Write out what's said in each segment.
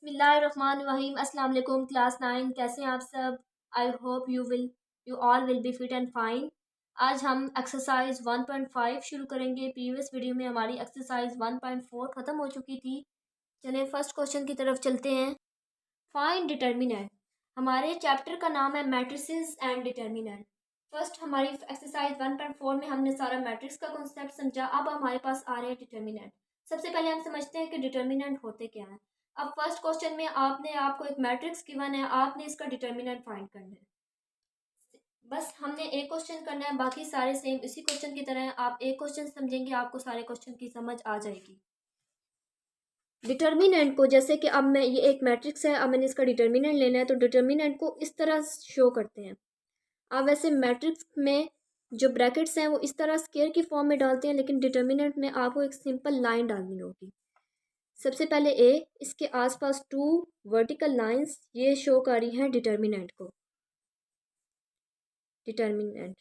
बिस्मिल्लाहिर्रहमानिर्रहीम। अस्सलाम वालेकुम क्लास 9, कैसे हैं आप सब। I hope you all will be fit and fine. आज हम एक्सरसाइज 1.5 शुरू करेंगे। प्रीवियस वीडियो में हमारी एक्सरसाइज 1.4 ख़त्म हो चुकी थी। चलें फर्स्ट क्वेश्चन की तरफ चलते हैं। Find determinant. हमारे चैप्टर का नाम है मैट्रिसेस एंड डिटर्मिनेंट। फर्स्ट हमारी एक्सरसाइज 1.4 में हमने सारा मैट्रिक्स का कॉन्सेप्ट समझा। अब हमारे पास आ रहे हैं डिटर्मिनेंट। सबसे पहले हम समझते हैं कि डिटर्मिनेंट होते क्या हैं। अब फर्स्ट क्वेश्चन में आपको एक मैट्रिक्स गिवन है, आपने इसका डिटर्मिनेंट फाइंड करना है। बस हमने एक क्वेश्चन करना है, बाकी सारे सेम इसी क्वेश्चन की तरह है। आप एक क्वेश्चन समझेंगे, आपको सारे क्वेश्चन की समझ आ जाएगी। डिटर्मिनेंट को, जैसे कि अब मैं ये एक मैट्रिक्स है, अब मैंने इसका डिटर्मिनेंट लेना है, तो डिटर्मिनेंट को इस तरह शो करते हैं। अब वैसे मैट्रिक्स में जो ब्रैकेट्स हैं वो इस तरह स्क्वायर की फॉर्म में डालते हैं, लेकिन डिटर्मिनेंट में आपको एक सिंपल लाइन डालनी होगी। सबसे पहले ए, इसके आसपास 2 वर्टिकल लाइंस, ये शो कर रही हैं डिटर्मिनेंट को। डिटर्मिनेंट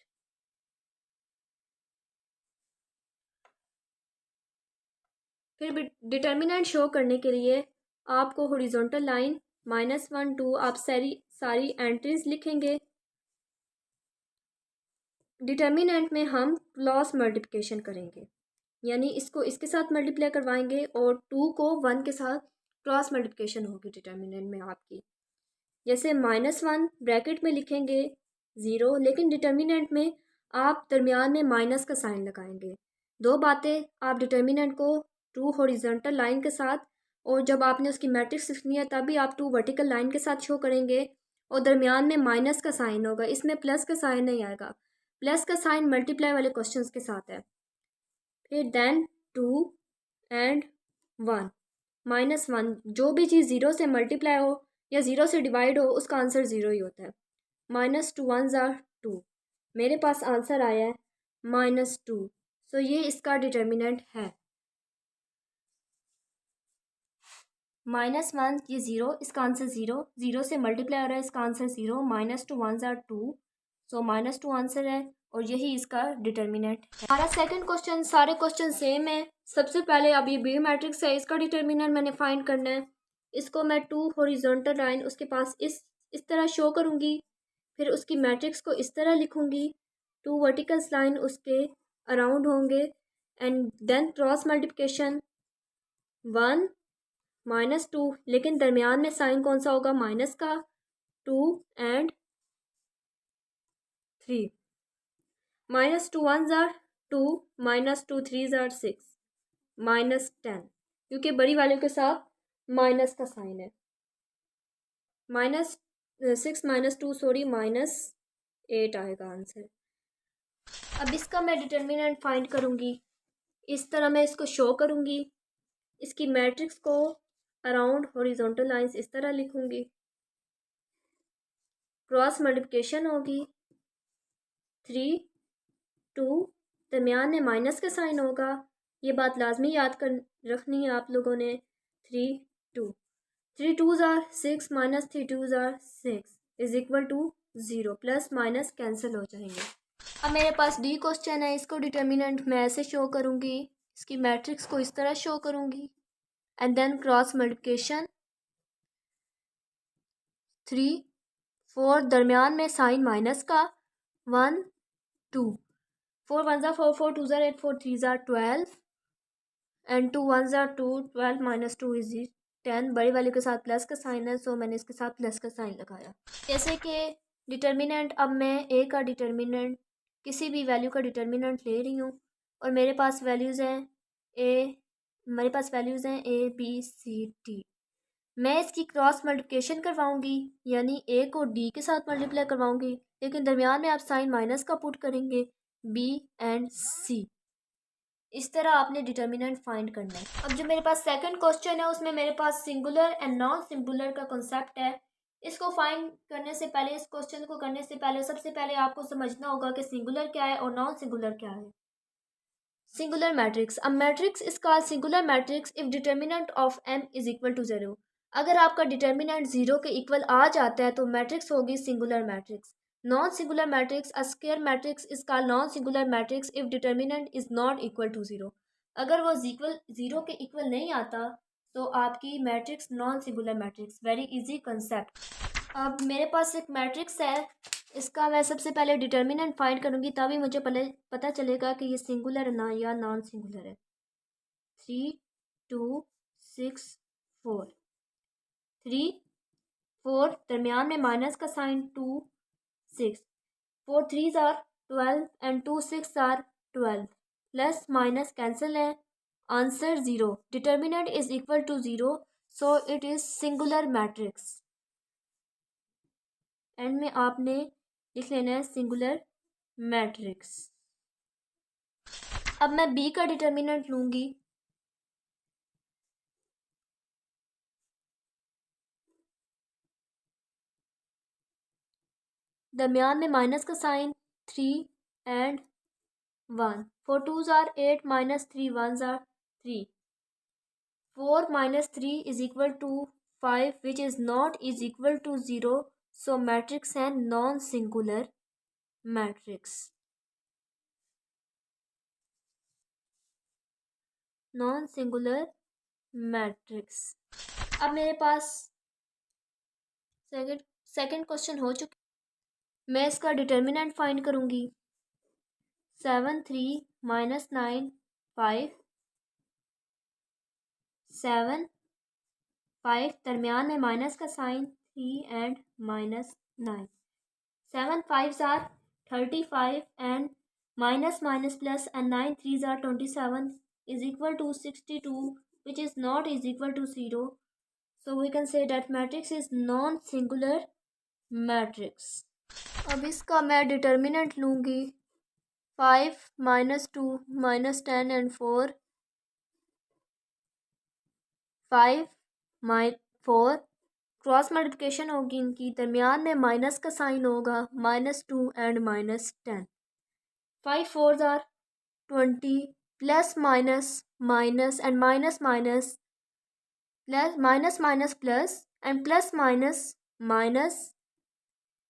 फिर डिटर्मिनेंट शो करने के लिए आपको हॉरिजॉन्टल लाइन -1 2 आप सारी एंट्रीज लिखेंगे। डिटर्मिनेंट में हम क्रॉस मल्टीप्लिकेशन करेंगे, यानी इसको इसके साथ मल्टीप्लाई करवाएंगे और 2 को 1 के साथ क्रॉस मल्टीप्लिकेशन होगी डिटर्मिनेंट में आपकी। जैसे -1 ब्रैकेट में लिखेंगे 0, लेकिन डिटर्मिनेंट में आप दरमियान में माइनस का साइन लगाएंगे। दो बातें, आप डिटर्मिनेंट को 2 हॉरिजॉन्टल लाइन के साथ, और जब आपने उसकी मैट्रिक्स लिखनी है तभी आप 2 वर्टिकल लाइन के साथ शो करेंगे, और दरमियान में माइनस का साइन होगा, इसमें प्लस का साइन नहीं आएगा। प्लस का साइन मल्टीप्लाई वाले क्वेश्चंस के साथ है। फिर देन 2 एंड 1 -1, जो भी चीज़ 0 से मल्टीप्लाई हो या 0 से डिवाइड हो उसका आंसर 0 ही होता है। -2 1s are 2, मेरे पास आंसर आया है -2, सो ये इसका डिटर्मिनेंट है। -1 ये 0, इसका आंसर 0, 0 से मल्टीप्लाई हो रहा है, इसका answer 0, -2 1s are 2, so -2 answer है और यही इसका डिटर्मिनेंट है। हमारा सेकंड क्वेश्चन, सारे क्वेश्चन सेम है। सबसे पहले अब ये बी मैट्रिक्स है, इसका डिटर्मिनेंट मैंने फाइंड करना है। इसको मैं 2 हॉरिजॉन्टल लाइन उसके पास इस तरह शो करूँगी, फिर उसकी मैट्रिक्स को इस तरह लिखूँगी, 2 वर्टिकल्स लाइन उसके अराउंड होंगे, एंड देन क्रॉस मल्टीप्लिकेशन 1 -2, लेकिन दरमियान में साइन कौन सा होगा, माइनस का, 2 and 3, -2 1s are 2, -2 3s are 6, -10, क्योंकि बड़ी वाले के साथ माइनस का साइन है। -6 -2 सॉरी -8 आएगा आंसर। अब इसका मैं डिटर्मिनेंट फाइंड करूँगी, इस तरह मैं इसको शो करूँगी। इसकी मैट्रिक्स को अराउंड हॉरिजॉन्टल लाइंस इस तरह लिखूँगी, क्रॉस मल्टीप्लिकेशन होगी 3 2, दरमियान में माइनस का साइन होगा, ये बात लाजमी याद कर रखनी है आप लोगों ने। 3 2 3 2s are 6 -3 2s are 6 is equal to 0, plus minus cancel हो जाएंगे। अब मेरे पास डी क्वेश्चन है, इसको डिटर्मिनेंट मैं ऐसे शो करूँगी, इसकी मैट्रिक्स को इस तरह शो करूँगी, एंड देन क्रॉस मल्टीप्लिकेशन 3 4, दरमियान में साइन माइनस का, 1 2, 4 1s are 4 4 2s are 8 4 3s are 12 and 2 1s are 2, 12 -2 is 10, बड़ी वाले के साथ प्लस का साइन है, सो मैंने इसके साथ प्लस का साइन लगाया। जैसे कि डिटर्मिनेंट, अब मैं ए का डिटर्मिनेंट, किसी भी वैल्यू का डिटर्मिनेंट ले रही हूँ, और मेरे पास वैल्यूज़ हैं ए बी सी डी। मैं इसकी क्रॉस मल्टीप्लिकेशन करवाऊंगी, यानी ए को डी के साथ मल्टीप्लाई करवाऊंगी, लेकिन दरमियान में आप साइन माइनस का पुट करेंगे, बी एंड सी। इस तरह आपने डिटर्मिनेंट फाइंड करना है। अब जो मेरे पास सेकंड क्वेश्चन है, उसमें मेरे पास सिंगुलर एंड नॉन सिंगुलर का कॉन्सेप्ट है। इसको फाइंड करने से पहले, इस क्वेश्चन को करने से पहले, सबसे पहले आपको समझना होगा कि सिंगुलर क्या है और नॉन सिंगुलर क्या है। Singular matrix, a matrix is called singular matrix if determinant of M is equal to 0। अगर आपका डिटर्मिनेंट 0 के इक्वल आ जाता है तो मैट्रिक्स होगी singular matrix. Non singular matrix, a square matrix is called non singular matrix if determinant is not equal to 0। अगर वो 0 के इक्वल नहीं आता तो आपकी matrix non singular matrix, very easy concept. अब मेरे पास एक मैट्रिक्स है, इसका मैं सबसे पहले डिटर्मिनेंट फाइंड करूँगी, तभी मुझे पता चलेगा कि ये सिंगुलर ना या नॉन सिंगुलर है। 3 2 6 4, 3 4 दरमियान में माइनस का sign, 2 6, 4 3s are 12 and 2 6 are 12, plus minus cancel है, answer 0, determinant is equal to 0, so it is singular matrix. End में आपने लिख लेना है सिंगुलर मैट्रिक्स। अब मैं बी का डिटर्मिनेंट लूंगी, दरमियान में माइनस का sign, 3 and 1, 4 2s are 8 minus 3 1s are 3, 4 minus 3 is equal to 5 which is not is equal to 0, so matrix है non singular matrix, non singular matrix। अब मेरे पास सेकंड क्वेश्चन हो चुका, मैं इसका डिटर्मिनेंट फाइंड करूंगी। 7 3 minus 9 5, 7 5 दरमियान में माइनस का sign, 3 and minus 9, 7 5s are 35 and minus minus plus and 9 3s are 27 is equal to 62, which is not is equal to 0, so we can say that matrix is non singular matrix। अब इसका मैं determinant लूँगी, 5 minus 2 minus 10 and 4, 5 4 cross multiplication होगी इनकी, दरमियान में minus का sign होगा, -2 and -10, 5 4s are 20, plus minus minus and minus minus, plus minus minus plus and plus minus minus,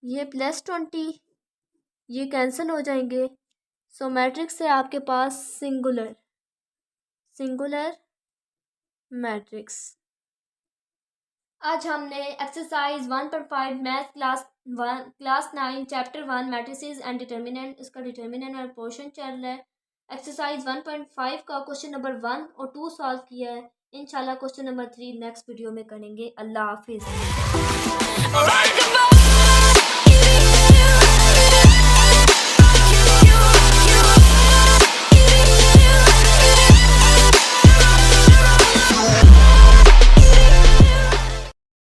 ये +20 ये कैंसिल हो जाएंगे, सो मैट्रिक्स है आपके पास सिंगुलर मैट्रिक्स। आज हमने exercise 1.5 math class 9 chapter 1 matrices and determinant, इसका डिटर्मिनेंट और पोर्शन चल रहा है। एक्सरसाइज 1.5 का क्वेश्चन नंबर 1 और 2 सॉल्व किया है। इंशाल्लाह क्वेश्चन नंबर 3 नेक्स्ट वीडियो में करेंगे। अल्लाह हाफिज़।